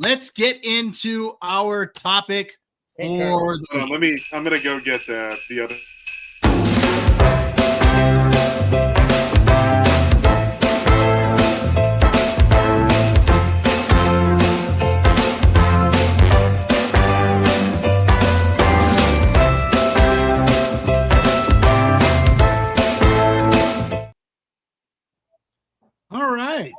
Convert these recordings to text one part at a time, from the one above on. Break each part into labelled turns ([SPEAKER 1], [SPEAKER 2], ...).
[SPEAKER 1] let's get into our topic for the week.
[SPEAKER 2] I'm gonna go get the other.
[SPEAKER 1] All right.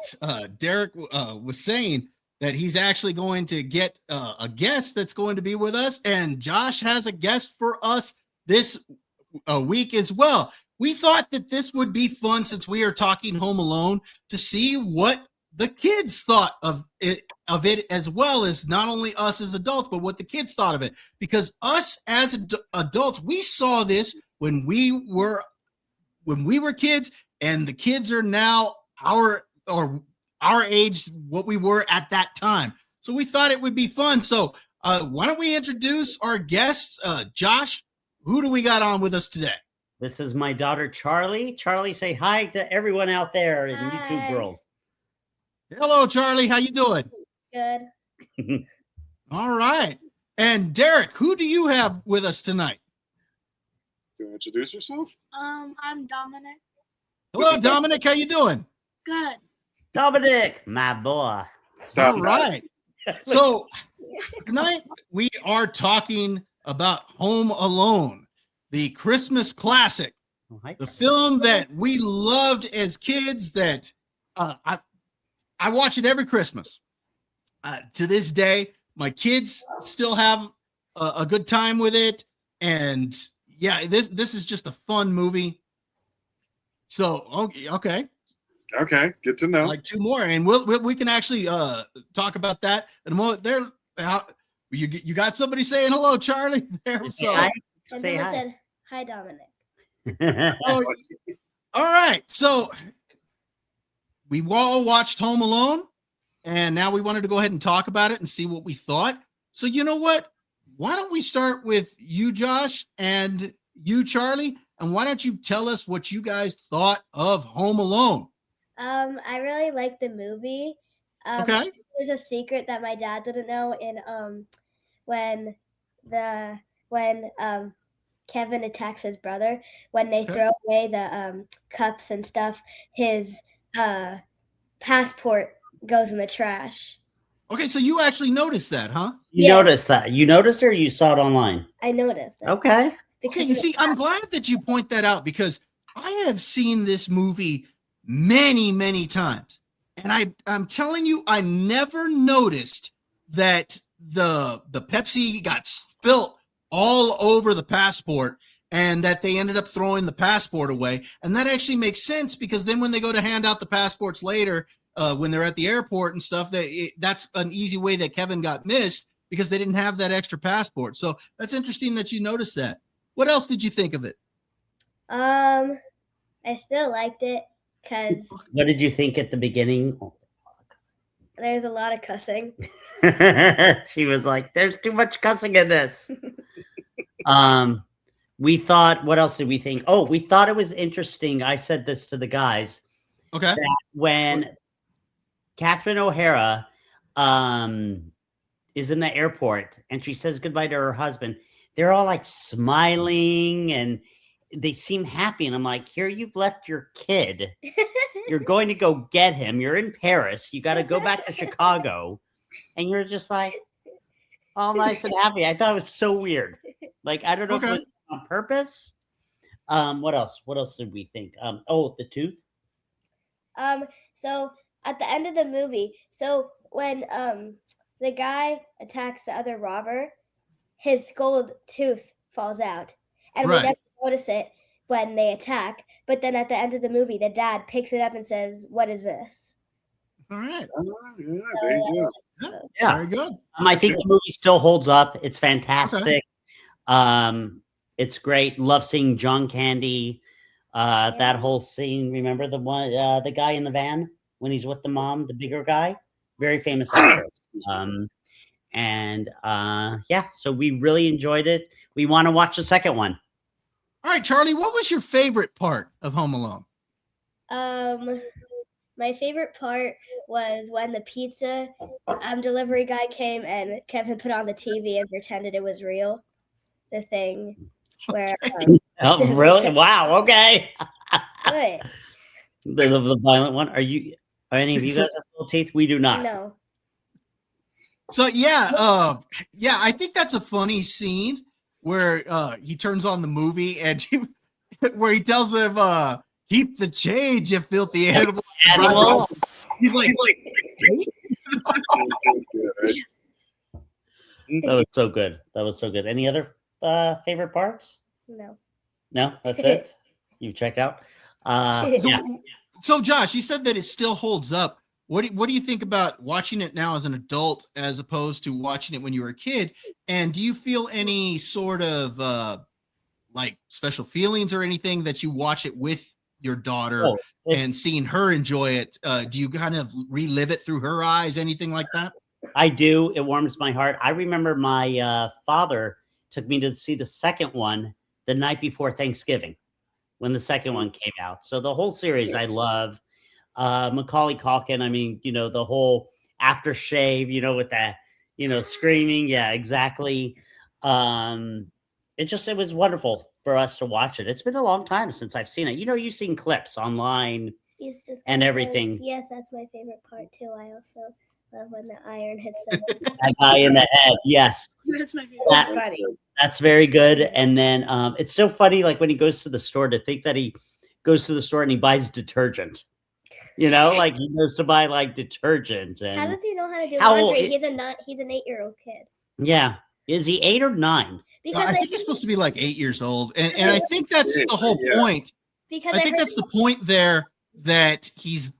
[SPEAKER 1] Derek was saying that he's actually going to get a guest that's going to be with us, and Josh has a guest for us this week as well. We thought that this would be fun since we are talking Home Alone to see what the kids thought of it as well as not only us as adults, but what the kids thought of it. Because us as adults, we saw this when we were kids, and the kids are now our age, what we were at that time. So we thought it would be fun. So why don't we introduce our guests? Josh, who do we got on with us today?
[SPEAKER 3] This is my daughter, Charlie. Charlie, say hi to everyone out there in YouTube world.
[SPEAKER 1] Hello, Charlie. How you doing?
[SPEAKER 4] Good.
[SPEAKER 1] All right. And Derek, who do you have with us tonight?
[SPEAKER 2] Do you introduce yourself?
[SPEAKER 4] I'm Dominic.
[SPEAKER 1] Hello, Dominic. How you doing?
[SPEAKER 4] Good.
[SPEAKER 3] Dominic, my boy.
[SPEAKER 2] Stop.
[SPEAKER 1] All right. So tonight we are talking about Home Alone, the Christmas classic, the film that we loved as kids. That I watch it every Christmas. To this day, my kids still have a good time with it, and yeah, this is just a fun movie. So okay.
[SPEAKER 2] Okay, good to know.
[SPEAKER 1] Like two more, and we can actually talk about that in a moment. There, you got somebody saying hello, Charlie. There, so
[SPEAKER 3] hi.
[SPEAKER 4] And
[SPEAKER 3] Say
[SPEAKER 4] then
[SPEAKER 3] hi.
[SPEAKER 4] it said, "Hi, Dominic."
[SPEAKER 1] oh, all right. So we all watched Home Alone, and now we wanted to go ahead and talk about it and see what we thought. So you know what? Why don't we start with you, Josh, and you, Charlie, and why don't you tell us what you guys thought of Home Alone?
[SPEAKER 4] I really liked the movie.
[SPEAKER 1] Okay.
[SPEAKER 4] It was a secret that my dad didn't know when Kevin attacks his brother, when they throw away the cups and stuff, his passport goes in the trash.
[SPEAKER 1] Okay, so you actually noticed that, huh?
[SPEAKER 3] You noticed that? You noticed or you saw it online?
[SPEAKER 4] I noticed that.
[SPEAKER 3] Okay.
[SPEAKER 1] Okay, you see, I'm glad that you point that out because I have seen this movie many, many times. And I'm telling you, I never noticed that the Pepsi got spilt all over the passport and that they ended up throwing the passport away. And that actually makes sense because then when they go to hand out the passports later, when they're at the airport and stuff, that's an easy way that Kevin got missed because they didn't have that extra passport. So that's interesting that you noticed that. What else did you think of it?
[SPEAKER 4] I still liked it because
[SPEAKER 3] What did you think at the beginning?
[SPEAKER 4] there's a lot of cussing.
[SPEAKER 3] She was like, "There's too much cussing in this." We thought, what else did we think? Oh, we thought it was interesting. I said this to the guys.
[SPEAKER 1] Okay.
[SPEAKER 3] That when Catherine O'Hara is in the airport and she says goodbye to her husband, they're all like smiling and they seem happy. And I'm like, here, you've left your kid. You're going to go get him. You're in Paris. You got to go back to Chicago. And you're just like, all nice and happy. I thought it was so weird. Like, I don't know if it was on purpose. What else? What else did we think? Oh, the tooth.
[SPEAKER 4] So at the end of the movie, so when the guy attacks the other robber, his gold tooth falls out. And we never notice it when they attack. But then at the end of the movie, the dad picks it up and says, "What is this?"
[SPEAKER 1] All right.
[SPEAKER 2] Yeah, there you go.
[SPEAKER 3] Yeah.
[SPEAKER 1] Very good.
[SPEAKER 3] I think the movie still holds up. It's fantastic. It's great. Love seeing John Candy. That whole scene. Remember the one, the guy in the van when he's with the mom, the bigger guy, very famous actor. So we really enjoyed it. We want to watch the second one.
[SPEAKER 1] All right, Charlie, what was your favorite part of Home Alone?
[SPEAKER 4] My favorite part was when the pizza delivery guy came and Kevin put on the TV and pretended it was real. The thing where
[SPEAKER 3] Oh, really? Wow. Okay.
[SPEAKER 4] what?
[SPEAKER 3] The violent one. Are any of you guys have full teeth? We do not.
[SPEAKER 4] No.
[SPEAKER 1] So I think that's a funny scene where he turns on the movie and where he tells him keep the change, you filthy animal. He's like
[SPEAKER 3] that was so good. That was so good. Any other favorite parts?
[SPEAKER 4] No.
[SPEAKER 3] No, that's it. You've checked out.
[SPEAKER 1] So Josh, you said that it still holds up. What do you think about watching it now as an adult as opposed to watching it when you were a kid? And do you feel any sort of like special feelings or anything that you watch it with your daughter and seeing her enjoy it? Do you kind of relive it through her eyes? Anything like that?
[SPEAKER 3] I do. It warms my heart. I remember my father took me to see the second one the night before Thanksgiving when the second one came out. So the whole series I love. Macaulay Culkin, I mean, the whole aftershave, with that, screaming. Yeah, exactly. It was wonderful for us to watch it. It's been a long time since I've seen it. You've seen clips online and everything.
[SPEAKER 4] Yes, that's my favorite part too. I also love when the iron hits them.
[SPEAKER 3] That guy in the head. Yes.
[SPEAKER 5] That's my favorite.
[SPEAKER 4] That's funny.
[SPEAKER 3] That's very good. And then it's so funny, like when he goes to the store, to think that he goes to the store and he buys detergent. Like he goes to buy like detergent. And
[SPEAKER 4] how does he know how to do laundry? He's an 8-year-old kid.
[SPEAKER 3] Yeah. Is he 8 or 9?
[SPEAKER 4] Because
[SPEAKER 1] I think he's supposed to be like 8 years old. And I think that's the whole point.
[SPEAKER 4] Because
[SPEAKER 1] I think that's the point there, that he's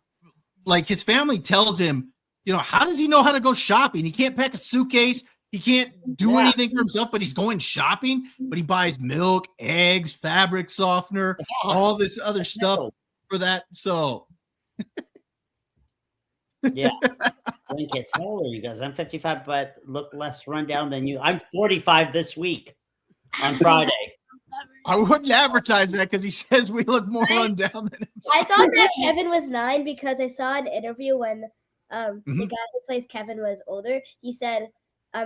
[SPEAKER 1] like, his family tells him, how does he know how to go shopping? He can't pack a suitcase. He can't do anything for himself, but he's going shopping. But he buys milk, eggs, fabric softener, all this other stuff for that. So
[SPEAKER 3] yeah. Blankets. How old are you guys? I'm 55, but look less rundown than you. I'm 45 this week on Friday.
[SPEAKER 4] I
[SPEAKER 1] wouldn't advertise that because he says we look more rundown than him.
[SPEAKER 4] I thought that Kevin was 9 because I saw an interview when the guy who plays Kevin was older. He said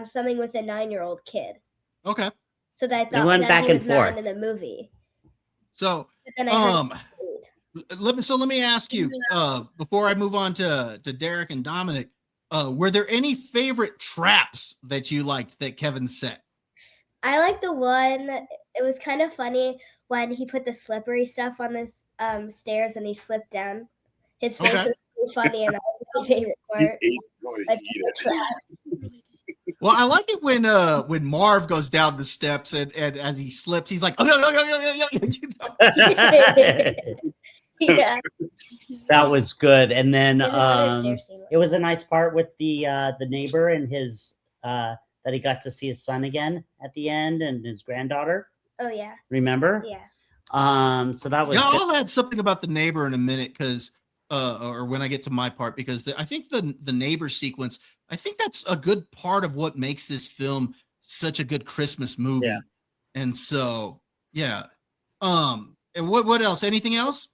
[SPEAKER 4] something with a 9-year-old kid.
[SPEAKER 1] Okay.
[SPEAKER 4] So that I thought
[SPEAKER 3] went
[SPEAKER 4] that
[SPEAKER 3] back
[SPEAKER 4] he
[SPEAKER 3] and
[SPEAKER 4] was
[SPEAKER 3] forth
[SPEAKER 4] 9 in the movie.
[SPEAKER 1] So
[SPEAKER 4] But then I heard
[SPEAKER 1] let me ask you before I move on to Derek and Dominic, were there any favorite traps that you liked that Kevin set?
[SPEAKER 4] I like the one. It was kind of funny when he put the slippery stuff on this stairs and he slipped down. His face was really funny, and that was my favorite part.
[SPEAKER 1] Well, I like it when Marv goes down the steps and as he slips, he's like,
[SPEAKER 4] Yeah.
[SPEAKER 3] That was good. And then
[SPEAKER 4] There's another stair scene.
[SPEAKER 3] it was a nice part with the neighbor and his that he got to see his son again at the end and his granddaughter.
[SPEAKER 4] Oh yeah.
[SPEAKER 3] Remember?
[SPEAKER 4] Yeah.
[SPEAKER 3] So that was
[SPEAKER 1] I'll add something about the neighbor in a minute because or when I get to my part, because I think the neighbor sequence, I think that's a good part of what makes this film such a good Christmas movie.
[SPEAKER 3] Yeah.
[SPEAKER 1] And so and what else? Anything else?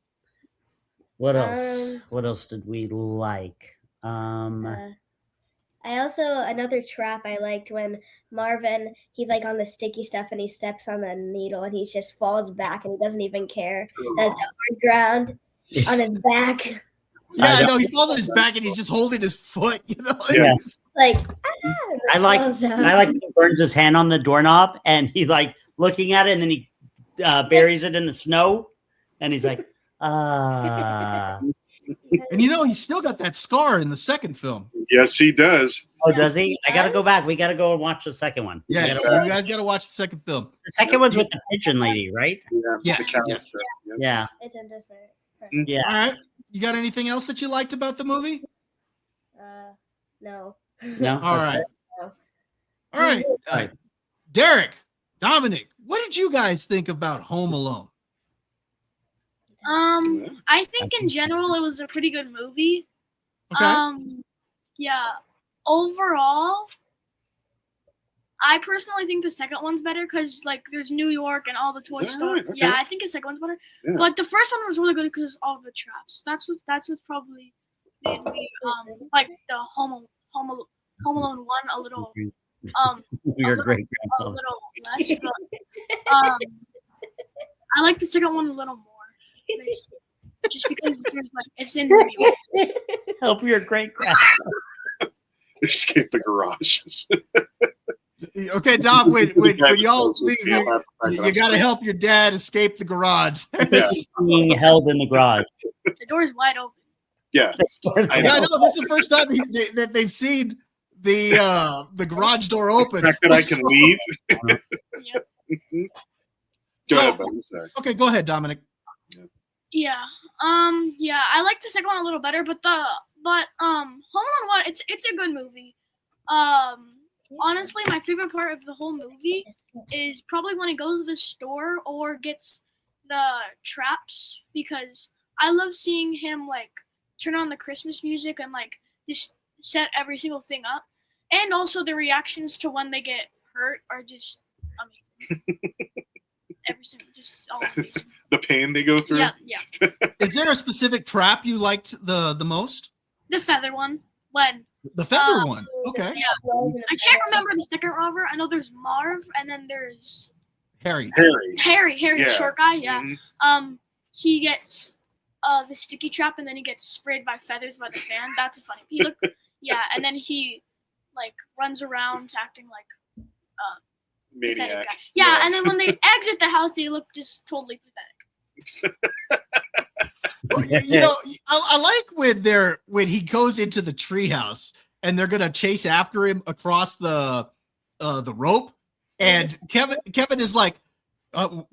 [SPEAKER 3] What else? What else did we like?
[SPEAKER 4] I also, another trap I liked when Marvin, he's like on the sticky stuff and he steps on the needle and he just falls back and he doesn't even care that it's on ground on his back.
[SPEAKER 1] Yeah, I know. He falls on his back and he's just holding his foot,
[SPEAKER 3] Yeah.
[SPEAKER 4] Like,
[SPEAKER 3] I like when he burns his hand on the doorknob and he's like looking at it and then he buries it in the snow and he's like,
[SPEAKER 1] And he's still got that scar in the second film.
[SPEAKER 2] Yes, he does.
[SPEAKER 3] Oh, does he? I gotta go back. We gotta go and watch the second one.
[SPEAKER 1] Yeah, you guys gotta watch the second film.
[SPEAKER 3] The second one's with the pigeon lady, right?
[SPEAKER 2] Yeah.
[SPEAKER 1] Yes.
[SPEAKER 3] Yeah.
[SPEAKER 4] It's a different.
[SPEAKER 3] Yeah.
[SPEAKER 1] All right. You got anything else that you liked about the movie?
[SPEAKER 4] No.
[SPEAKER 3] No.
[SPEAKER 1] All right.
[SPEAKER 4] No.
[SPEAKER 1] All right. Derek, Dominic, what did you guys think about Home Alone?
[SPEAKER 5] I think in general it was a pretty good movie.
[SPEAKER 1] Okay.
[SPEAKER 5] Yeah. Overall, I personally think the second one's better because like there's New York and all the toy stuff.
[SPEAKER 2] Right? Okay.
[SPEAKER 5] Yeah, I think the second one's better.
[SPEAKER 2] Yeah.
[SPEAKER 5] But the first one was really good because of all the traps. That's what's probably made me like the Home Alone 1 a little a
[SPEAKER 3] Your
[SPEAKER 5] little,
[SPEAKER 3] great
[SPEAKER 5] a
[SPEAKER 3] grandfather.
[SPEAKER 5] little less, but I like the second one a little more. There's- Just because there's like it's in New York.
[SPEAKER 3] Help your great grandfather.
[SPEAKER 2] Escape the garage.
[SPEAKER 1] Okay, Dom,
[SPEAKER 2] This is the
[SPEAKER 1] when
[SPEAKER 2] guy
[SPEAKER 1] y'all
[SPEAKER 2] that
[SPEAKER 1] leave,
[SPEAKER 2] can't laugh at the fact that
[SPEAKER 1] you
[SPEAKER 2] I'm
[SPEAKER 1] got to
[SPEAKER 2] straight.
[SPEAKER 1] help your dad escape the garage.
[SPEAKER 2] Yeah.
[SPEAKER 3] Being held in the garage.
[SPEAKER 5] The door's wide open.
[SPEAKER 2] Yeah. I
[SPEAKER 1] Yeah, I
[SPEAKER 2] know.
[SPEAKER 1] know. This is the first time that they've seen the garage door open.
[SPEAKER 2] The fact that I can leave.
[SPEAKER 5] Yep.
[SPEAKER 2] Go
[SPEAKER 1] So-
[SPEAKER 2] ahead, buddy. Sorry.
[SPEAKER 1] Okay, go ahead, Dominic.
[SPEAKER 5] Yeah. Yeah, I like the second one a little better, but Home Alone 1, it's a good movie. Honestly, my favorite part of the whole movie is probably when he goes to the store or gets the traps, because I love seeing him like turn on the Christmas music and like just set every single thing up. And also the reactions to when they get hurt are just amazing. Every single, just all amazing.
[SPEAKER 2] The pain they go through.
[SPEAKER 5] Yeah, yeah.
[SPEAKER 1] Is there a specific trap you liked the most?
[SPEAKER 5] The feather one. When
[SPEAKER 1] The feather one. Okay.
[SPEAKER 5] yeah, I can't remember the second robber. I know there's Marv, and then there's
[SPEAKER 1] Harry.
[SPEAKER 2] Harry.
[SPEAKER 5] Harry,
[SPEAKER 2] Yeah.
[SPEAKER 5] the short guy. Yeah.
[SPEAKER 2] Mhm.
[SPEAKER 5] He gets the sticky trap, and then he gets sprayed by feathers by the fan. That's a funny. He look, yeah, and then he like runs around acting like pathetic
[SPEAKER 2] Maniac.
[SPEAKER 5] guy. Yeah, and then when they exit the house, they look just totally pathetic.
[SPEAKER 1] Well, you know, I like when he goes into the treehouse and they're gonna chase after him across the rope, and Kevin is like, "I'm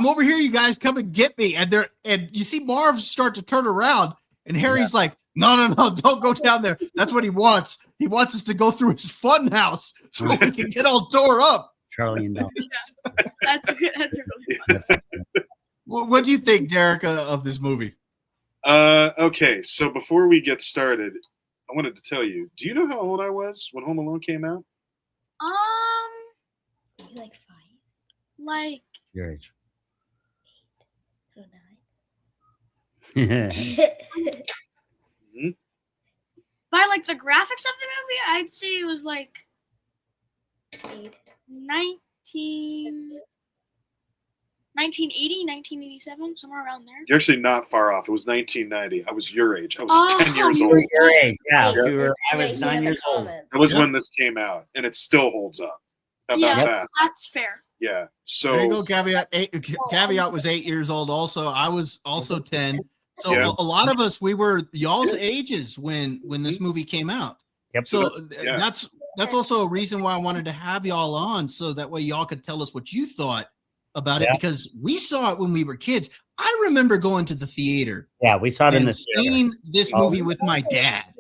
[SPEAKER 1] over here, you guys, come and get me!" And you see Marv start to turn around, and Harry's like, "No, don't go down there. That's what he wants. He wants us to go through his fun house so we can get all tore up."
[SPEAKER 3] Charlie and Del.
[SPEAKER 5] That's a really fun.
[SPEAKER 1] What do you think, Derek, of this movie?
[SPEAKER 2] Okay, so before we get started, I wanted to tell you, do you know how old I was when Home Alone came out?
[SPEAKER 4] You like 5?
[SPEAKER 5] Like
[SPEAKER 3] Your age.
[SPEAKER 4] So
[SPEAKER 3] 9.
[SPEAKER 4] 9.
[SPEAKER 5] by like the graphics of the movie, I'd say it was like
[SPEAKER 4] 8.
[SPEAKER 5] 1980, 1987, somewhere around there.
[SPEAKER 2] You're actually not far off. It was 1990. I was your age. I was 10 years
[SPEAKER 5] you
[SPEAKER 2] old.
[SPEAKER 3] Your age. Yeah.
[SPEAKER 4] Yeah.
[SPEAKER 3] I was 9 years old.
[SPEAKER 2] That was when this came out, and it still holds up. How about
[SPEAKER 5] Yeah.
[SPEAKER 2] that?
[SPEAKER 5] That's fair.
[SPEAKER 2] Yeah.
[SPEAKER 1] There you go.
[SPEAKER 2] So
[SPEAKER 1] Caveat was 8 years old. Also, I was also 10. So
[SPEAKER 2] Yeah.
[SPEAKER 1] a lot of us, we were y'all's ages when this movie came out.
[SPEAKER 3] Yep.
[SPEAKER 1] So
[SPEAKER 2] Yeah.
[SPEAKER 1] that's also a reason why I wanted to have y'all on, so that way y'all could tell us what you thought about it,
[SPEAKER 3] Yeah.
[SPEAKER 1] because we saw it when we were kids. I remember going to the theater
[SPEAKER 3] Yeah, we saw it in
[SPEAKER 1] and
[SPEAKER 3] the theater.
[SPEAKER 1] seeing this
[SPEAKER 3] Oh.
[SPEAKER 1] movie with my dad,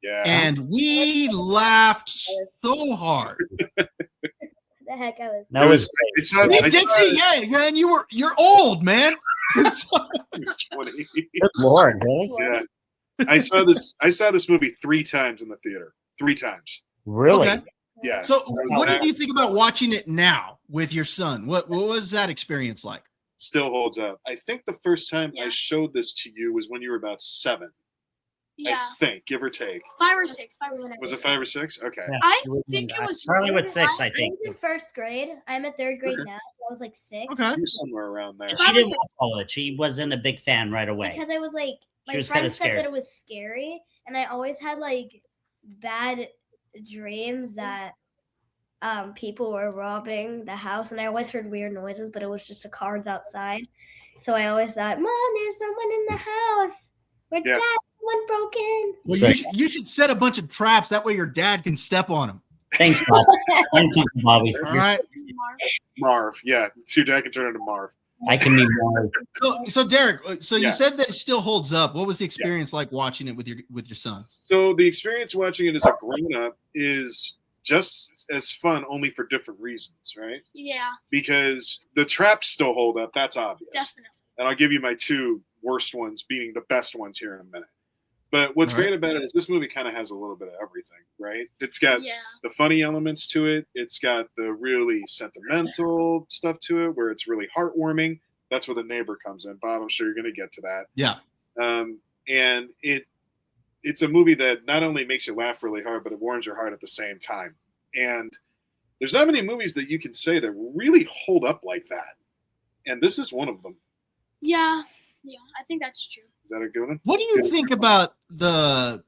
[SPEAKER 2] yeah.
[SPEAKER 1] and we laughed so hard.
[SPEAKER 4] The heck I was.
[SPEAKER 3] That
[SPEAKER 2] It
[SPEAKER 3] was
[SPEAKER 2] I saw,
[SPEAKER 1] Hey,
[SPEAKER 2] I saw
[SPEAKER 1] Dixie,
[SPEAKER 2] it-
[SPEAKER 1] yeah, man, you're old, man.
[SPEAKER 2] it was 20.
[SPEAKER 3] good Lord, really?
[SPEAKER 2] Yeah. I saw this movie 3 times in the theater. 3 times.
[SPEAKER 3] Really?
[SPEAKER 1] Okay.
[SPEAKER 2] Yeah.
[SPEAKER 1] So, what did you think about watching it now with your son? What was that experience like?
[SPEAKER 2] Still holds up. I think the first time I
[SPEAKER 5] Yeah.
[SPEAKER 2] showed this to you was when you were about 7.
[SPEAKER 5] Yeah.
[SPEAKER 2] I think, give or take.
[SPEAKER 5] 5 or 6.
[SPEAKER 2] Was it 5 or 6? Okay.
[SPEAKER 3] Yeah.
[SPEAKER 5] I
[SPEAKER 3] You were
[SPEAKER 5] think
[SPEAKER 3] in-
[SPEAKER 5] it was
[SPEAKER 3] Charlie was 6, I
[SPEAKER 4] I
[SPEAKER 3] think.
[SPEAKER 4] was in first grade. I'm at third grade
[SPEAKER 2] Okay.
[SPEAKER 4] now, so I was like 6.
[SPEAKER 1] Okay.
[SPEAKER 2] You were somewhere around there.
[SPEAKER 5] If
[SPEAKER 3] She
[SPEAKER 5] I was
[SPEAKER 3] didn't follow it. She wasn't a big fan right away.
[SPEAKER 4] Because I was like,
[SPEAKER 3] She
[SPEAKER 4] my
[SPEAKER 3] was kinda
[SPEAKER 4] friend said
[SPEAKER 3] scared.
[SPEAKER 4] that it was scary, and I always had like bad dreams that people were robbing the house, and I always heard weird noises, but it was just the cards outside. So I always thought, Mom, there's someone in the house. With
[SPEAKER 2] Yeah.
[SPEAKER 4] Dad, someone broke in.
[SPEAKER 1] Well,
[SPEAKER 3] Right.
[SPEAKER 1] you should set a bunch of traps. That way your dad can step on them.
[SPEAKER 3] Thanks, Bob. Thanks, Uncle Bobby.
[SPEAKER 1] All right.
[SPEAKER 2] Marv. Yeah. So your dad can turn into Marv.
[SPEAKER 3] I can be more.
[SPEAKER 1] So Derek, so
[SPEAKER 2] Yeah.
[SPEAKER 1] you said that it still holds up. What was the experience like watching it with your son?
[SPEAKER 2] So the experience watching it as a grown-up is just as fun, only for different reasons, right?
[SPEAKER 5] Yeah,
[SPEAKER 2] Because the traps still hold up. That's obvious.
[SPEAKER 5] definitely.
[SPEAKER 2] And I'll give you my 2 worst ones beating the best ones here in a minute. But what's
[SPEAKER 1] All right.
[SPEAKER 2] great about it is this movie kind of has a little bit of everything, right? It's got
[SPEAKER 5] Yeah.
[SPEAKER 2] the funny elements to it. It's got the really sentimental stuff to it where it's really heartwarming. That's where the neighbor comes in. Bob, I'm sure you're going to get to that.
[SPEAKER 1] Yeah.
[SPEAKER 2] And it's a movie that not only makes you laugh really hard, but it warms your heart at the same time. And there's not many movies that you can say that really hold up like that. And this is one of them.
[SPEAKER 5] Yeah, I think that's true.
[SPEAKER 2] Is that a good one?
[SPEAKER 1] What do you think about the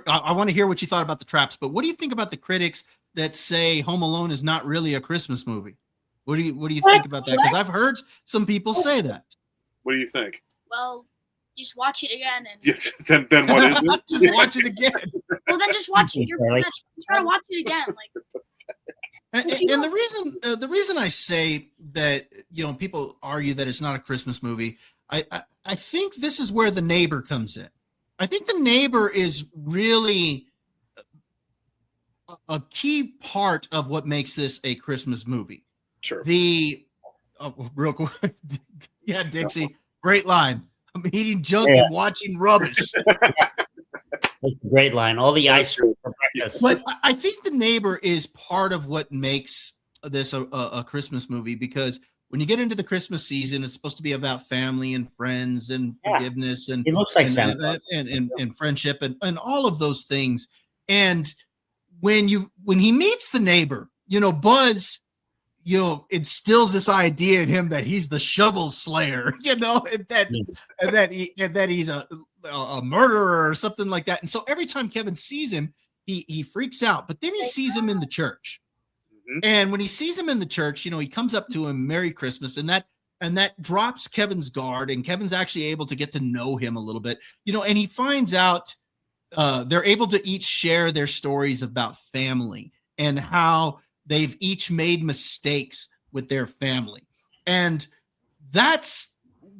[SPEAKER 1] I want to hear what you thought about the traps, but what do you think about the critics that say Home Alone is not really a Christmas movie? What do you think about that? Because I've heard some people say that.
[SPEAKER 2] What do you think?
[SPEAKER 5] Well, just watch it again, and
[SPEAKER 2] Yeah, then what is it?
[SPEAKER 1] Just watch it again.
[SPEAKER 5] well, then just watch it. You're
[SPEAKER 3] Like-
[SPEAKER 5] just gotta watch it again. Like,
[SPEAKER 1] And the reason I say that, people argue that it's not a Christmas movie, I think this is where The Neighbor comes in. I think The Neighbor is really a key part of what makes this a Christmas movie.
[SPEAKER 2] Sure.
[SPEAKER 1] Real quick, yeah, Dixie, great line. I'm eating junk and watching rubbish.
[SPEAKER 3] That's a great line. All the ice cream for breakfast.
[SPEAKER 1] But I think The Neighbor is part of what makes this a Christmas movie, because when you get into the Christmas season, it's supposed to be about family and friends and forgiveness and
[SPEAKER 3] It looks like
[SPEAKER 1] and,
[SPEAKER 3] Santa Claus.
[SPEAKER 1] and friendship and all of those things. And when he meets the neighbor, Buzz, instills this idea in him that he's the shovel slayer, and that he's a murderer or something like that. And so every time Kevin sees him, he freaks out. But then he sees him in the church.
[SPEAKER 2] Mm-hmm.
[SPEAKER 1] And when he sees him in the church, he comes up to him, Merry Christmas, and that drops Kevin's guard, and Kevin's actually able to get to know him a little bit, and he finds out they're able to each share their stories about family and how they've each made mistakes with their family. And that's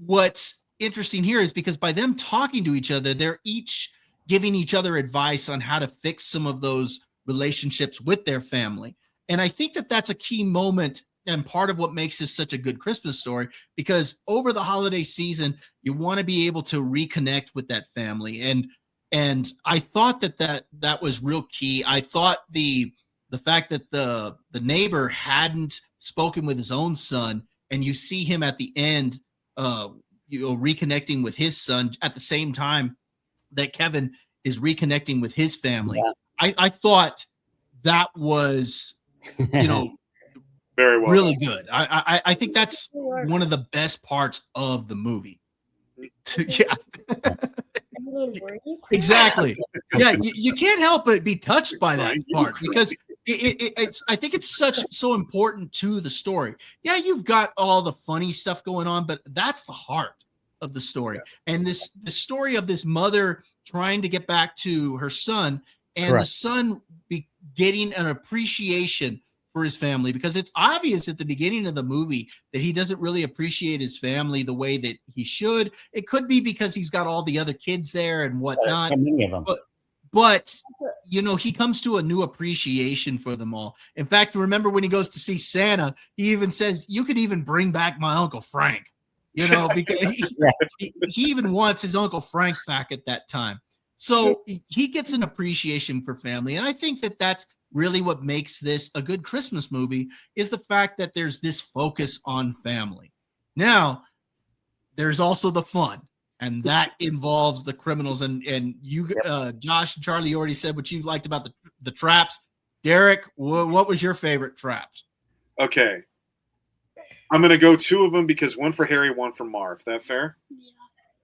[SPEAKER 1] what's interesting here, is because by them talking to each other, they're each giving each other advice on how to fix some of those relationships with their family. And I think that that's a key moment and part of what makes this such a good Christmas story, because over the holiday season, you want to be able to reconnect with that family. And I thought that was real key. I thought the fact that the neighbor hadn't spoken with his own son, and you see him at the end, reconnecting with his son at the same time that Kevin is reconnecting with his family. Yeah. I thought that was,
[SPEAKER 2] very well,
[SPEAKER 1] really good. I think that's one of the best parts of the movie. Yeah. Exactly. Yeah, you can't help but be touched by that part, because it's I think it's so important to the story. Yeah, you've got all the funny stuff going on, but that's the heart of the story. Yeah. And the story of this mother trying to get back to her son, and Correct. The son getting an appreciation for his family, because it's obvious at the beginning of the movie that he doesn't really appreciate his family the way that he should. It could be because he's got all the other kids there and whatnot.
[SPEAKER 3] Many of them.
[SPEAKER 1] But he comes to a new appreciation for them all. In fact, remember when he goes to see Santa, he even says, "You could even bring back my Uncle Frank," because he even wants his Uncle Frank back at that time. So he gets an appreciation for family. And I think that that's really what makes this a good Christmas movie, is the fact that there's this focus on family. Now, there's also the fun, and that involves the criminals. And you, Josh and Charlie, already said what you liked about the traps. Derek, what was your favorite traps?
[SPEAKER 2] Okay. I'm going to go two of them, because one for Harry, one for Marv. That fair?
[SPEAKER 5] Yeah.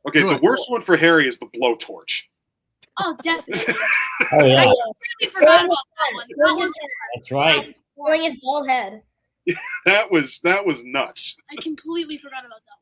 [SPEAKER 2] Okay, Good. The worst one for Harry is the blowtorch.
[SPEAKER 5] Oh, definitely.
[SPEAKER 3] Oh, yeah.
[SPEAKER 5] I completely forgot about that one.
[SPEAKER 3] That's right.
[SPEAKER 4] Pulling his bald head.
[SPEAKER 2] That was nuts.
[SPEAKER 5] I completely forgot about that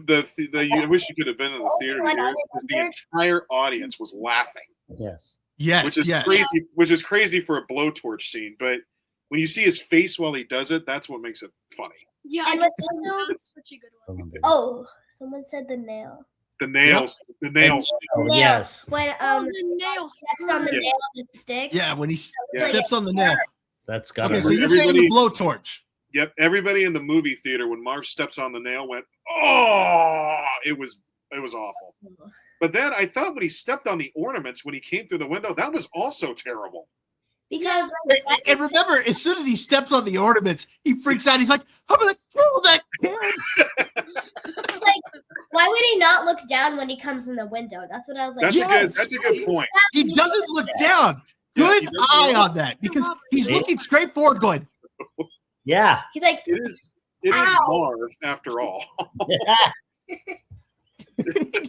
[SPEAKER 5] one.
[SPEAKER 2] I wish you could have been in the theater because the entire audience was laughing.
[SPEAKER 3] Yes.
[SPEAKER 1] Yes.
[SPEAKER 2] Crazy. Which is crazy for a blowtorch scene, but when you see his face while he does it, that's what makes it funny.
[SPEAKER 5] Yeah,
[SPEAKER 4] and
[SPEAKER 5] that's such a good one.
[SPEAKER 4] Oh, someone said the nail.
[SPEAKER 2] The nails.
[SPEAKER 1] Yep.
[SPEAKER 2] The nails.
[SPEAKER 3] Oh, yes.
[SPEAKER 4] When
[SPEAKER 5] the nail.
[SPEAKER 4] steps on the nail with the stick.
[SPEAKER 1] Yeah, when he steps on the nail.
[SPEAKER 3] That's got
[SPEAKER 1] Okay, so you're saying the blowtorch.
[SPEAKER 2] Yep. Everybody in the movie theater, when Marv steps on the nail, went, "Oh!" It was awful. But then I thought when he stepped on the ornaments when he came through the window, that was also terrible.
[SPEAKER 4] Because
[SPEAKER 1] and remember, as soon as he steps on the ornaments, he freaks out. He's like, "I'm gonna kill that kid!"
[SPEAKER 4] Why would he not look down when he comes in the window? That's what I was like.
[SPEAKER 2] That's a good point.
[SPEAKER 1] He doesn't look down.
[SPEAKER 2] Yeah,
[SPEAKER 1] Good
[SPEAKER 2] he doesn't
[SPEAKER 1] eye
[SPEAKER 2] look-
[SPEAKER 1] on that because he's
[SPEAKER 3] See?
[SPEAKER 1] looking straight forward, going,
[SPEAKER 3] Yeah.
[SPEAKER 4] He's like,
[SPEAKER 2] It is
[SPEAKER 4] Ow.
[SPEAKER 2] Marv after all.
[SPEAKER 1] he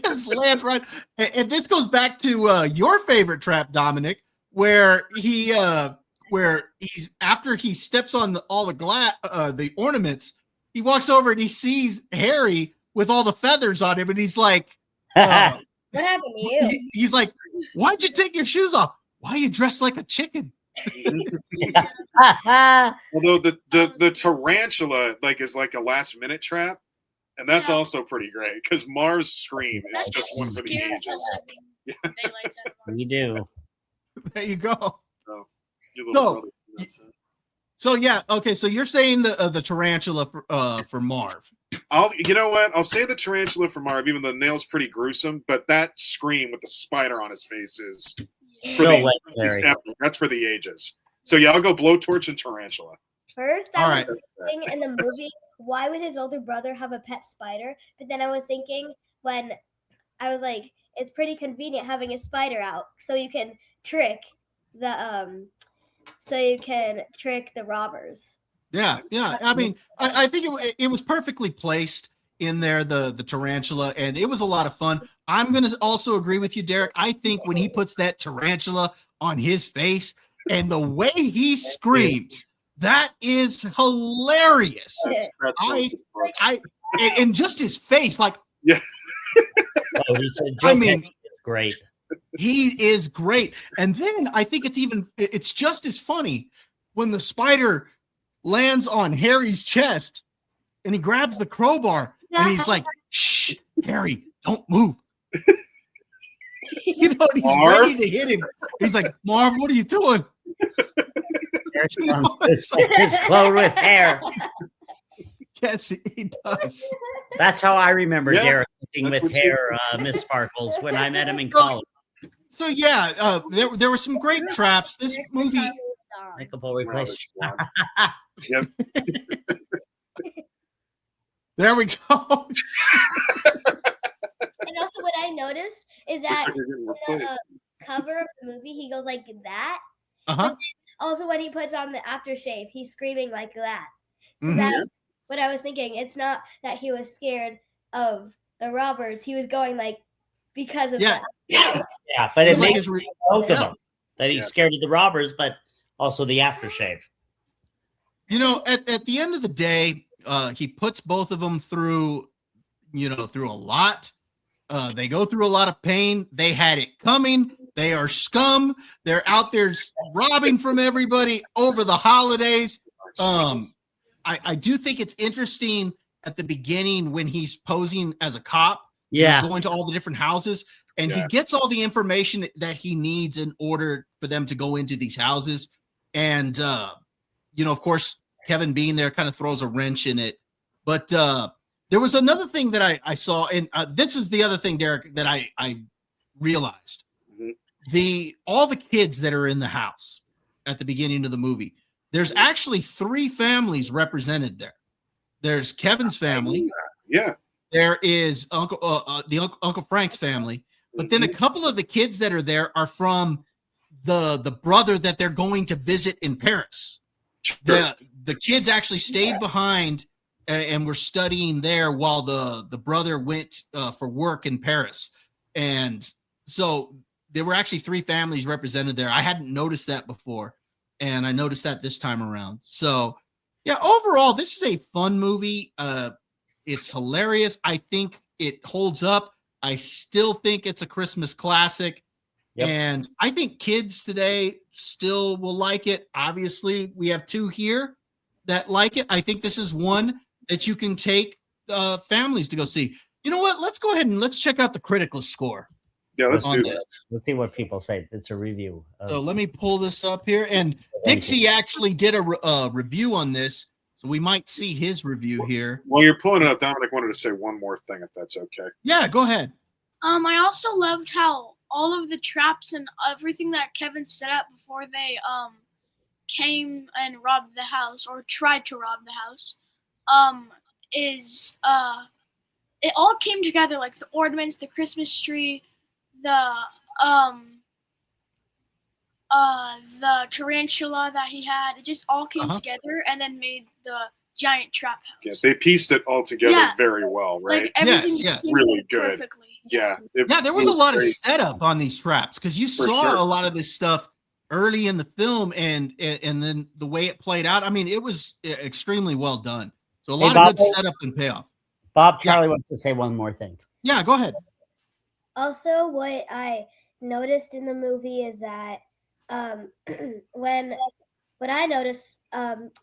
[SPEAKER 1] just lands right. And this goes back to your favorite trap, Dominic, where he's after he steps on all the the ornaments, he walks over and he sees Harry with all the feathers on him, and he's like,
[SPEAKER 4] what happened to you?
[SPEAKER 1] he's like, why'd you take your shoes off? Why are you dressed like a chicken?
[SPEAKER 2] Although the tarantula is like a last minute trap, and that's
[SPEAKER 5] Yeah.
[SPEAKER 2] also pretty great because Marv's scream is
[SPEAKER 5] That
[SPEAKER 2] just one for the
[SPEAKER 5] scares
[SPEAKER 2] ages.
[SPEAKER 5] us in daylight anymore.
[SPEAKER 3] We do.
[SPEAKER 1] There you go.
[SPEAKER 2] Your
[SPEAKER 1] So-
[SPEAKER 2] brother, that's it.
[SPEAKER 1] So yeah, okay. So you're saying the tarantula for Marv.
[SPEAKER 2] You know what? I'll say the tarantula for Marv, even though the nail's pretty gruesome, but that scream with the spider on his face is for
[SPEAKER 3] So
[SPEAKER 2] the
[SPEAKER 3] legendary.
[SPEAKER 2] epic. That's for the ages. So yeah, I'll go blowtorch and tarantula.
[SPEAKER 4] First,
[SPEAKER 1] All
[SPEAKER 4] I
[SPEAKER 1] right.
[SPEAKER 4] was thinking in the movie, why would his older brother have a pet spider? But then I was thinking when I was like, it's pretty convenient having a spider out, so you can trick the robbers.
[SPEAKER 1] Yeah. I mean, I think it was perfectly placed in there, the tarantula, and it was a lot of fun. I'm gonna also agree with you, Derek. I think when he puts that tarantula on his face and the way he screams, that is hilarious.
[SPEAKER 2] That's
[SPEAKER 1] And just his face, like
[SPEAKER 3] Oh, he said,
[SPEAKER 1] I
[SPEAKER 3] Joe
[SPEAKER 1] mean-
[SPEAKER 3] Pesci is great.
[SPEAKER 1] he is great. And then I think it's just as funny when the spider lands on Harry's chest and he grabs the crowbar and he's like, shh, Harry, don't move. You know, and he's
[SPEAKER 2] Marv?
[SPEAKER 1] ready to hit him. He's like, Marv, what are you doing?
[SPEAKER 3] There's
[SPEAKER 1] You know, it's
[SPEAKER 3] his clothes with hair.
[SPEAKER 1] yes, he does.
[SPEAKER 3] That's how I remember
[SPEAKER 2] Yeah,
[SPEAKER 3] Derek looking
[SPEAKER 2] that's
[SPEAKER 3] with
[SPEAKER 2] what you-
[SPEAKER 3] hair, Miss Sparkles, when I met him in college.
[SPEAKER 1] So yeah, there were some great traps. This movie,
[SPEAKER 3] Makeable replace.
[SPEAKER 2] Yep.
[SPEAKER 1] there we go.
[SPEAKER 4] And also, what I noticed is
[SPEAKER 2] Looks
[SPEAKER 4] that
[SPEAKER 2] like you're getting
[SPEAKER 4] in
[SPEAKER 2] replaced.
[SPEAKER 4] the cover of the movie, he goes like that.
[SPEAKER 1] Uh-huh.
[SPEAKER 4] Also, when he puts on the aftershave, he's screaming like that. So
[SPEAKER 1] Mhm.
[SPEAKER 4] that's what I was thinking. It's not that he was scared of the robbers. He was going like because of
[SPEAKER 1] Yeah.
[SPEAKER 4] that.
[SPEAKER 3] Yeah, but it
[SPEAKER 1] It's like
[SPEAKER 3] makes
[SPEAKER 1] his re-
[SPEAKER 3] both of
[SPEAKER 1] yeah.
[SPEAKER 3] them that he's
[SPEAKER 2] Yeah.
[SPEAKER 3] scared of the robbers, but also the aftershave.
[SPEAKER 1] You know, at the end of the day, he puts both of them through a lot. They go through a lot of pain. They had it coming. They are scum. They're out there robbing from everybody over the holidays. I do think it's interesting at the beginning when he's posing as a cop.
[SPEAKER 3] Yeah.
[SPEAKER 1] He's going to all the different houses, and he
[SPEAKER 2] Yeah.
[SPEAKER 1] gets all the information that he needs in order for them to go into these houses. And of course, Kevin being there kind of throws a wrench in it. But there was another thing that I saw, and this is the other thing, Derek, that I realized.
[SPEAKER 2] Mhm.
[SPEAKER 1] All the kids that are in the house at the beginning of the movie, there's actually 3 families represented there. There's Kevin's family.
[SPEAKER 2] Yeah.
[SPEAKER 1] There is Uncle Frank's family, but then a couple of the kids that are there are from the brother that they're going to visit in Paris. The kids actually stayed behind and were studying there while the brother went for work in Paris. And so there were actually 3 families represented there. I hadn't noticed that before, and I noticed that this time around. So yeah, overall, this is a fun movie. It's hilarious. I think it holds up. I still think it's a Christmas classic.
[SPEAKER 3] Yep.
[SPEAKER 1] And I think kids today still will like it. Obviously, we have 2 here that like it. I think this is one that you can take families to go see. You know what? Let's go ahead and let's check out the critical score
[SPEAKER 2] Yeah, let's
[SPEAKER 1] on
[SPEAKER 2] do
[SPEAKER 1] this.
[SPEAKER 2] that.
[SPEAKER 3] Let's see what people say. It's a review.
[SPEAKER 1] So let me pull this up here. And Dixie actually did a review on this. So we might see his review here.
[SPEAKER 2] While you're pulling it up, Dominic wanted to say one more thing, if that's okay.
[SPEAKER 1] Yeah, go ahead.
[SPEAKER 5] I also loved how all of the traps and everything that Kevin set up before they came and robbed the house or tried to rob the house is it all came together, like the ornaments, the Christmas tree, the tarantula that he had. It just all came together and then made the giant trap house.
[SPEAKER 2] Yeah, they pieced it all together
[SPEAKER 5] Yeah.
[SPEAKER 2] very well, right?
[SPEAKER 5] Like everything
[SPEAKER 1] Yes.
[SPEAKER 5] came
[SPEAKER 2] Really good.
[SPEAKER 5] perfectly.
[SPEAKER 2] Yeah.
[SPEAKER 1] Yeah, there was a
[SPEAKER 2] was
[SPEAKER 1] lot of
[SPEAKER 2] great.
[SPEAKER 1] setup on these traps because you
[SPEAKER 2] For
[SPEAKER 1] saw
[SPEAKER 2] sure.
[SPEAKER 1] a lot of this stuff early in the film, and then the way it played out. I mean, it was extremely well done. So a
[SPEAKER 3] Hey,
[SPEAKER 1] lot of good
[SPEAKER 3] Bob.
[SPEAKER 1] setup and payoff.
[SPEAKER 3] Bob, Charlie wants to say one more thing.
[SPEAKER 1] Yeah, go ahead.
[SPEAKER 4] Also, what I noticed in the movie is that what I noticed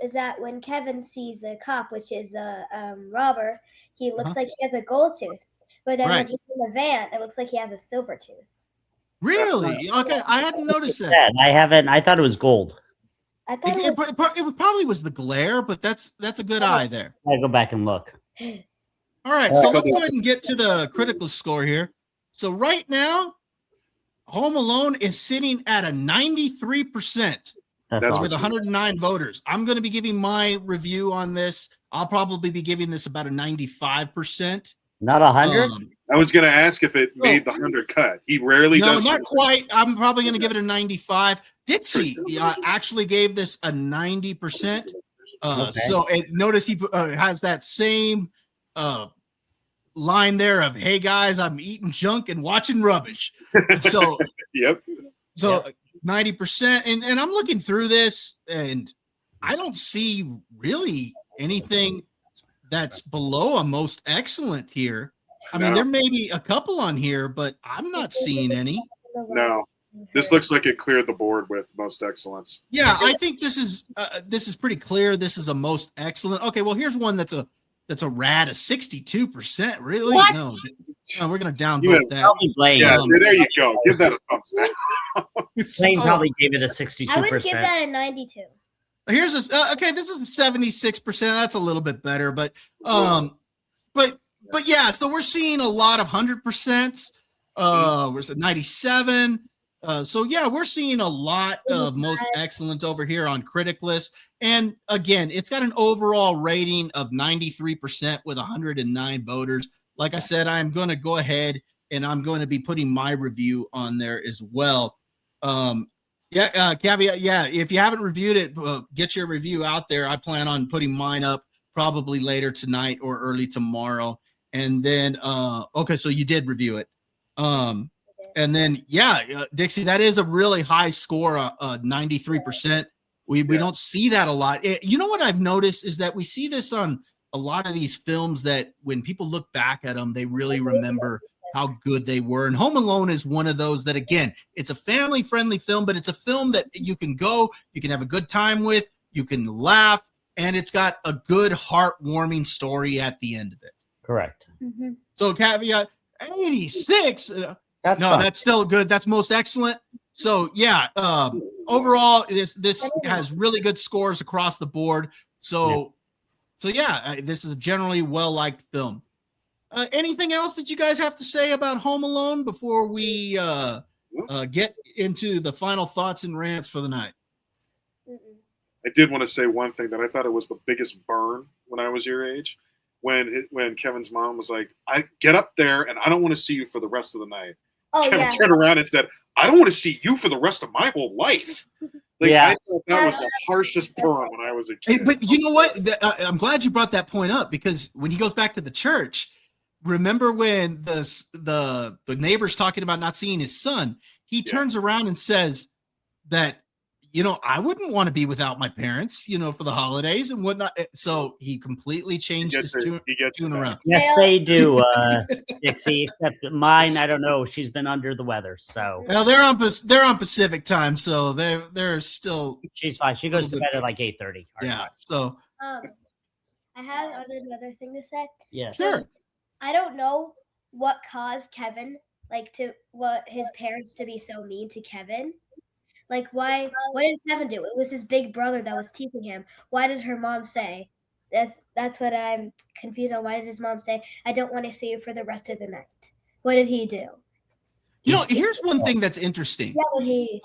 [SPEAKER 4] is that when Kevin sees a cop, which is a robber, he looks like he has a gold tooth. But then when he's in the van, it looks like he has a silver tooth.
[SPEAKER 1] Really? Okay, I hadn't noticed that.
[SPEAKER 3] I thought it was gold.
[SPEAKER 4] I thought
[SPEAKER 1] It probably was the glare, but that's a good eye there.
[SPEAKER 3] I go back and look.
[SPEAKER 1] All right, so let's go ahead and get to the critical score here. So right now, Home Alone is sitting at a 93%
[SPEAKER 3] That's
[SPEAKER 2] With
[SPEAKER 1] with
[SPEAKER 3] awesome.
[SPEAKER 1] 109 voters. I'm going to be giving my review on this. I'll probably be giving this about a 95%.
[SPEAKER 3] Not 100.
[SPEAKER 2] I was going to ask if it made the 100 cut. He rarely
[SPEAKER 1] No,
[SPEAKER 2] does.
[SPEAKER 1] not quite. I'm probably going to give it a 95. Dixie actually gave this a 90%. So notice he has that same line there of, "Hey guys, I'm eating junk and watching rubbish." So
[SPEAKER 2] Yep.
[SPEAKER 1] 90%, and I'm looking through this, and I don't see really anything that's below a most excellent here. I mean,
[SPEAKER 2] No.
[SPEAKER 1] there may be a couple on here, but I'm not seeing any.
[SPEAKER 2] No. This looks like it cleared the board with most excellence.
[SPEAKER 1] Yeah, I think this is pretty clear. This is a most excellent. Okay, well, here's one that's a rad, a 62%. Really?
[SPEAKER 3] What?
[SPEAKER 1] No, we're gonna
[SPEAKER 2] You have-
[SPEAKER 1] downvote that.
[SPEAKER 3] Probably Blaine.
[SPEAKER 2] Yeah, there you go. Give that a thumbs down.
[SPEAKER 3] Blaine
[SPEAKER 1] So,
[SPEAKER 3] probably gave it a
[SPEAKER 4] I
[SPEAKER 3] 62%.
[SPEAKER 4] would give that a 92.
[SPEAKER 1] here's this. Okay, this is a 76%. That's a little bit better, but yeah. So we're seeing a lot of 100%. We're at 97. So yeah, we're seeing a lot of most excellent over here on Critic List. And again, it's got an overall rating of 93% with 109 voters. Like I said, I'm going to go ahead and I'm going to be putting my review on there as well. Caveat, if you haven't reviewed it, get your review out there. I plan on putting mine up probably later tonight or early tomorrow. And then, okay, so you did review it. And then, Dixie, that is a really high score, 93%. We don't see that a lot. You know what I've noticed is that we see this on a lot of these films that when people look back at them, they really remember how good they were. And Home Alone is one of those that, again, it's a family-friendly film, but it's a film that you can go, you can have a good time with, you can laugh, and it's got a good, heartwarming story at the end of it.
[SPEAKER 3] Correct.
[SPEAKER 4] Mm-hmm.
[SPEAKER 1] So caveat, 86.
[SPEAKER 3] That's
[SPEAKER 1] No,
[SPEAKER 3] fine.
[SPEAKER 1] that's still good. That's most excellent. So yeah, overall, this has really good scores across the board. So this is a generally well-liked film. Anything else that you guys have to say about Home Alone before we get into the final thoughts and rants for the night?
[SPEAKER 2] I did want to say one thing that I thought it was the biggest burn when I was your age. When Kevin's mom was like, "I get up there and I don't want to see you for the rest of the night."
[SPEAKER 4] Oh,
[SPEAKER 2] Kevin
[SPEAKER 4] yeah.
[SPEAKER 2] turned around and said, "I don't want to see you for the rest of my whole life." Like,
[SPEAKER 3] Yeah.
[SPEAKER 2] I thought that was the harshest burn when I was a
[SPEAKER 1] Hey,
[SPEAKER 2] kid.
[SPEAKER 1] but you know what? I'm glad you brought that point up because when he goes back to the church, remember when the neighbor's talking about not seeing his son, he turns around and says that, I wouldn't want to be without my parents, for the holidays and whatnot. So he completely changed his tune around.
[SPEAKER 3] Yes, they do, Dixie. Except mine, I don't know. She's been under the weather, so
[SPEAKER 1] Well, they're on Pacific time, so they're still.
[SPEAKER 3] she's fine. She goes to bed at like 8:30.
[SPEAKER 1] Yeah. So
[SPEAKER 4] I have another thing to say.
[SPEAKER 3] Yes.
[SPEAKER 1] sure.
[SPEAKER 4] I don't know what caused Kevin, what his parents to be so mean to Kevin. Like, why? What did Kevin do? It was his big brother that was teaching him. Why did her mom say? That's what I'm confused on. Why did his mom say, "I don't want to see you for the rest of the night"? What did he do?
[SPEAKER 1] Here's one thing that's interesting.
[SPEAKER 4] Yeah, well, he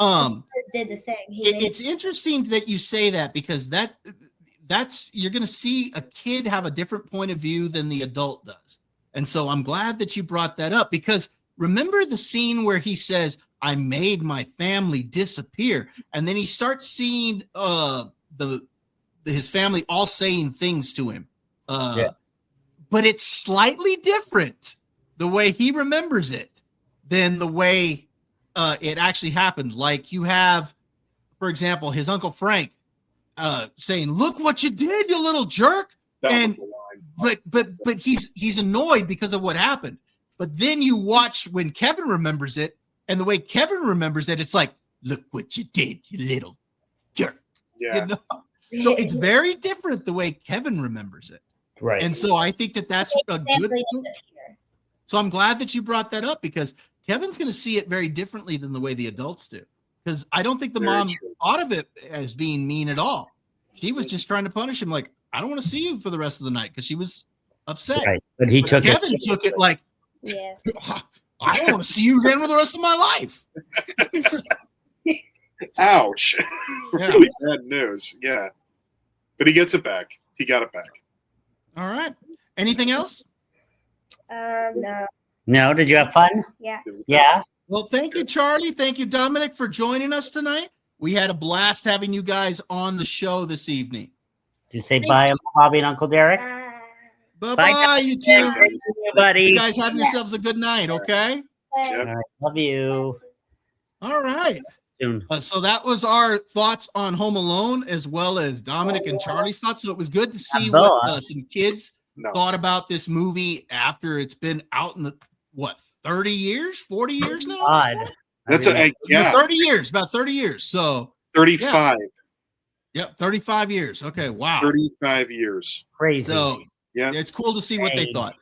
[SPEAKER 4] did the thing.
[SPEAKER 1] It's interesting that you say that because that's you're going to see a kid have a different point of view than the adult does. And so I'm glad that you brought that up, because remember the scene where he says, I made my family disappear. And then he starts seeing his family all saying things to him. But it's slightly different the way he remembers it than the way it actually happened. Like you have, for example, his Uncle Frank saying, look what you did, you little jerk. But he's annoyed because of what happened. But then you watch when Kevin remembers it, and the way Kevin remembers it, it's like, look what you did, you little jerk.
[SPEAKER 2] Yeah.
[SPEAKER 1] You know? So it's very different the way Kevin remembers it.
[SPEAKER 3] Right.
[SPEAKER 1] And so I think that that's a good. So I'm glad that you brought that up, because Kevin's going to see it very differently than the way the adults do. Because I don't think the mom thought of it as being mean at all. She was just trying to punish him, like, I don't want to see you for the rest of the night, because she was upset.
[SPEAKER 3] Right. But
[SPEAKER 1] Kevin took it like,
[SPEAKER 4] Yeah.
[SPEAKER 1] I don't want to see you again for the rest of my life.
[SPEAKER 2] Ouch. Really bad news. Yeah. But he gets it back. He got it back.
[SPEAKER 1] All right. Anything else?
[SPEAKER 4] No.
[SPEAKER 3] No, did you have fun?
[SPEAKER 4] Yeah.
[SPEAKER 3] Yeah.
[SPEAKER 1] Well, thank you, Charlie. Thank you, Dominic, for joining us tonight. We had a blast having you guys on the show this evening.
[SPEAKER 3] Did you say bye, Bobby and Uncle Derek?
[SPEAKER 1] Bye-bye, you two.
[SPEAKER 3] Buddy.
[SPEAKER 1] You guys have yourselves a good night, okay?
[SPEAKER 3] All right. Love you.
[SPEAKER 1] All right.
[SPEAKER 3] Soon.
[SPEAKER 1] So that was our thoughts on Home Alone, as well as Dominic and Charlie's thoughts. So it was good to see what some kids thought about this movie after it's been out in 30 years, 40 years now?
[SPEAKER 3] God.
[SPEAKER 2] That's
[SPEAKER 1] 30 years, about 30 years. So
[SPEAKER 2] 35.
[SPEAKER 1] Yep, 35 years. Okay, wow.
[SPEAKER 2] 35 years.
[SPEAKER 3] Crazy.
[SPEAKER 1] So
[SPEAKER 2] yeah,
[SPEAKER 1] it's cool to see what they thought.